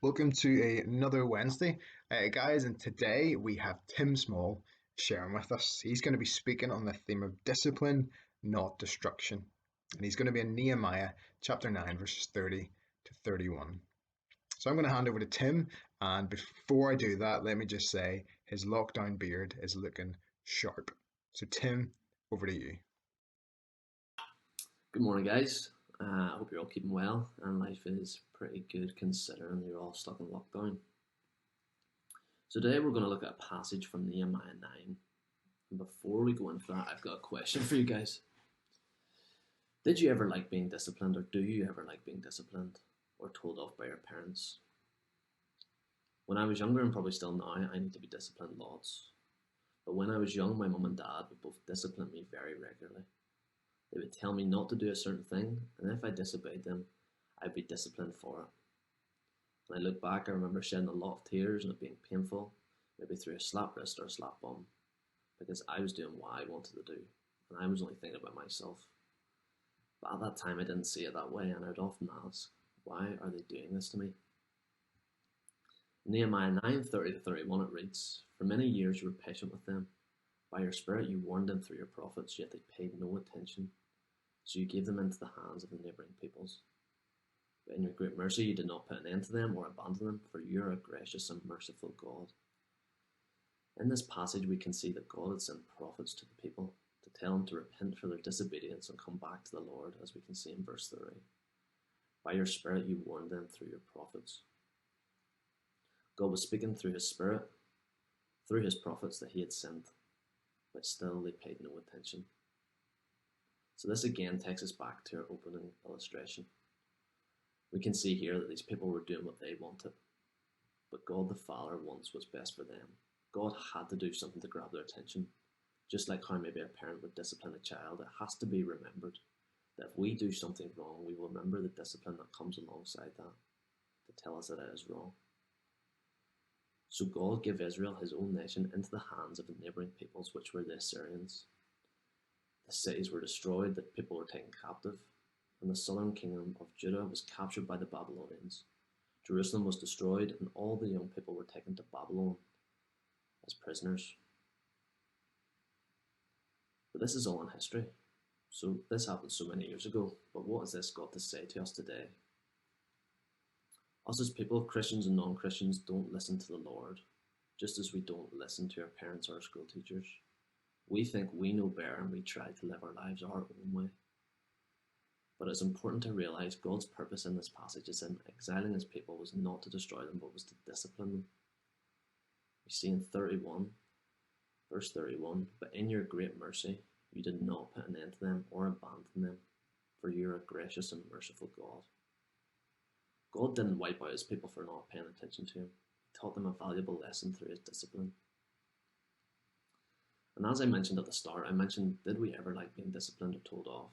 Welcome to another Wednesday, guys. And today we have Tim Small sharing with us. He's going to be speaking on the theme of discipline, not destruction. And he's going to be in Nehemiah chapter 9, verses 30 to 31. So I'm going to hand over to Tim. And before I do that, let me just say his lockdown beard is looking sharp. So, Tim, over to you. Good morning, guys. I hope you're all keeping well and life is pretty good considering you're all stuck in lockdown. So, today we're going to look at a passage from Nehemiah 9. And before we go into that, I've got a question for you guys. Did you ever like being disciplined, or do you ever like being disciplined or told off by your parents? When I was younger, and probably still now, I need to be disciplined lots. But when I was young, my mum and dad would both discipline me very regularly. They would tell me not to do a certain thing, and if I disobeyed them, I'd be disciplined for it. When I look back, I remember shedding a lot of tears and it being painful, maybe through a slap wrist or a slap bum, because I was doing what I wanted to do, and I was only thinking about myself. But at that time, I didn't see it that way, and I'd often ask, why are they doing this to me? In Nehemiah 9:30 to 31, it reads, "For many years you were patient with them. By your spirit you warned them through your prophets, yet they paid no attention. So you gave them into the hands of the neighbouring peoples. But in your great mercy you did not put an end to them or abandon them, for you are a gracious and merciful God." In this passage we can see that God had sent prophets to the people to tell them to repent for their disobedience and come back to the Lord, as we can see in verse 30. By your spirit you warned them through your prophets. God was speaking through his spirit, through his prophets that he had sent, but still they paid no attention. So this again takes us back to our opening illustration. We can see here that these people were doing what they wanted, but God the Father wants what's best for them. God had to do something to grab their attention. Just like how maybe a parent would discipline a child, it has to be remembered that if we do something wrong, we will remember the discipline that comes alongside that to tell us that it is wrong. So God gave Israel, his own nation, into the hands of the neighbouring peoples, which were the Assyrians. The cities were destroyed, the people were taken captive, and the southern kingdom of Judah was captured by the Babylonians. Jerusalem was destroyed, and all the young people were taken to Babylon as prisoners. But this is all in history. So this happened so many years ago, but what has this got to say to us today? Us as people, Christians and non-Christians, don't listen to the Lord, just as we don't listen to our parents or our school teachers. We think we know better and we try to live our lives our own way. But it's important to realise God's purpose in this passage is in exiling his people was not to destroy them, but was to discipline them. We see in verse 31, "But in your great mercy you did not put an end to them or abandon them, for you are a gracious and merciful God." God didn't wipe out his people for not paying attention to him. He taught them a valuable lesson through his discipline. And as I mentioned at the start, I mentioned, did we ever like being disciplined or told off?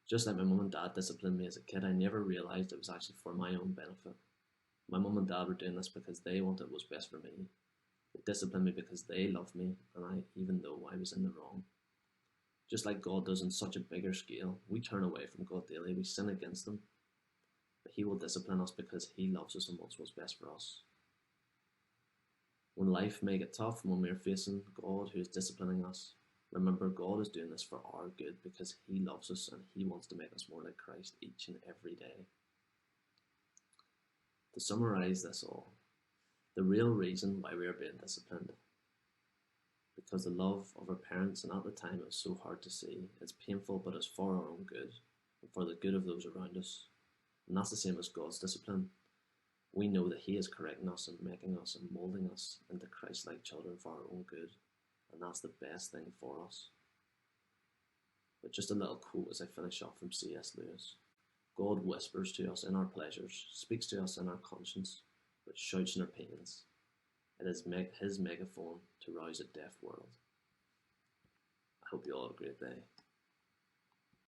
Just like my mum and dad disciplined me as a kid, I never realised it was actually for my own benefit. My mum and dad were doing this because they wanted what was best for me. They disciplined me because they loved me, and even though I was in the wrong. Just like God does on such a bigger scale, we turn away from God daily, we sin against him, but he will discipline us because he loves us and wants what's best for us. When life may get tough and when we're facing God who is disciplining us, remember God is doing this for our good because he loves us and he wants to make us more like Christ each and every day. To summarise this all, the real reason why we are being disciplined, because the love of our parents, and at the time it was so hard to see, it's painful but it's for our own good and for the good of those around us. And that's the same as God's discipline. We know that he is correcting us and making us and moulding us into Christ-like children for our own good, and that's the best thing for us. But just a little quote as I finish off from C.S. Lewis. God whispers to us in our pleasures, speaks to us in our conscience, but shouts in our pains. It is his megaphone to rouse a deaf world. I hope you all have a great day.